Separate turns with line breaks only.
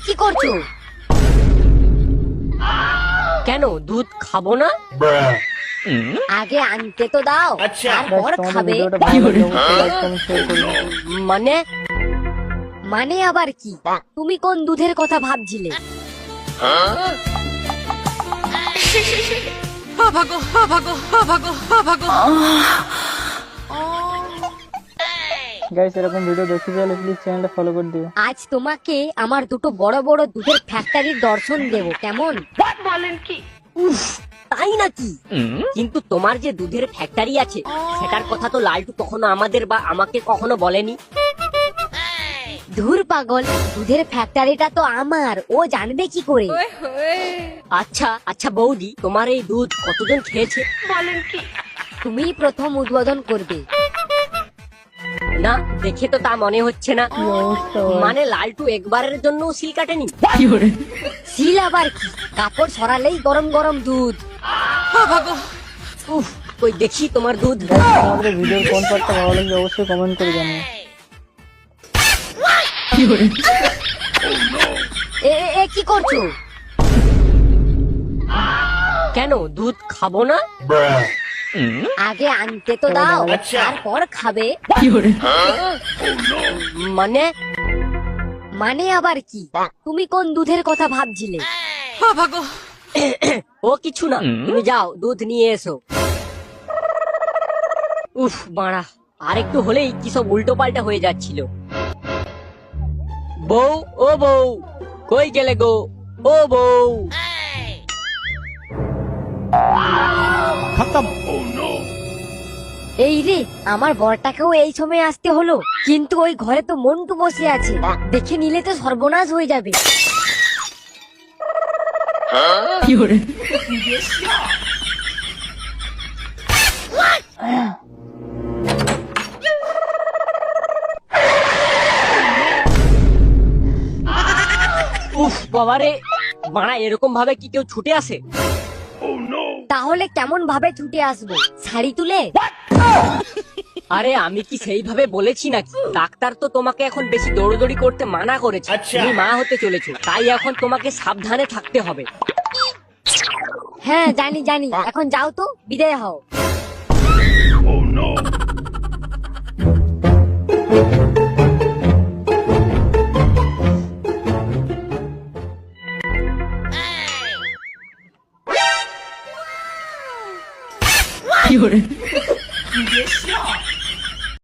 কি করছো?
কেন দুধ খাবো না?
আগে আনতে তো দাও, তারপর খাবে।
মানে
মানে আবার কি? তুমি কোন দুধের কথা ভাবছিলে?
গাইস এরকম ভিডিও দেখতে চাইলে প্লিজ চ্যানেলটা ফলো করে দিও।
আজ তোমাকে আমার দুটো বড় বড় দুধের ফ্যাক্টরির দর্শন দেব, কেমন?
বলেন কি? উফ, তাই নাকি? কিন্তু তোমার যে দুধের ফ্যাক্টরি আছে সেটার কথা তো লালটু কখনো আমাদের বা আমাকে কখনো বলেনি।
ধুর পাগল, দুধের ফ্যাক্টরিটা তো আমার, ও জানবে কি করে?
আচ্ছা আচ্ছা বৌদি, তোমার এই দুধ কতজন খেয়েছে? বলেন কি?
তুমিই প্রথম উদ্বোধন করবে।
না, দেখে তো তা মনে হচ্ছে না।
কি অবস্থা ভাই?
মানে লালটু একবারের জন্য সিল কাটেনি?
সিল আবার কি? কাপড় সরালেই গরম গরম দুধ।
উফ, কই দেখি তোমার দুধ।
গাইস আমাদের ভিডিওর কোন পার্টটা ভালো লাগবে অবশ্যই কমেন্ট করে জানিও।
কি করছো?
কেন দুধ খাবো না?
আগে আনতে তো দাও, তারপর খাবে।
মানে
মানে আবার কি? তুমি কোন দুধের কথা ভাবছিলে?
ও কিছু না, তুমি যাও দুধ নিয়ে এসো। উফ বাড়া, আর একটু হলেই কি সব উল্টো পাল্টা হয়ে যাচ্ছিল। বউ, ও বউ, কই গেলে গো? ও বউ।
এই রে, আমার বরটাকেও এই সময় আসতে হলো, কিন্তু ওই ঘরে তো মন্টু বসে আছে, দেখে নিলে তো সর্বনাশ হয়ে যাবে।
উফ বাবারে, বাড়া এরকম ভাবে কি কেউ ছুটে আসে?
তাহলে কেমন ভাবে ছুটে আসবো? শাড়ি তুলে?
আরে আমি কি সেইভাবে বলেছি নাকি? ডাক্তার তো তোমাকে এখন বেশি দৌড়দৌড়ি করতে মানা করেছে। তুমি মা হতে চলেছো, তাই এখন তোমাকে সাবধানে থাকতে হবে।
হ্যাঁ জানি জানি, এখন যাও তো, বিদায় হও।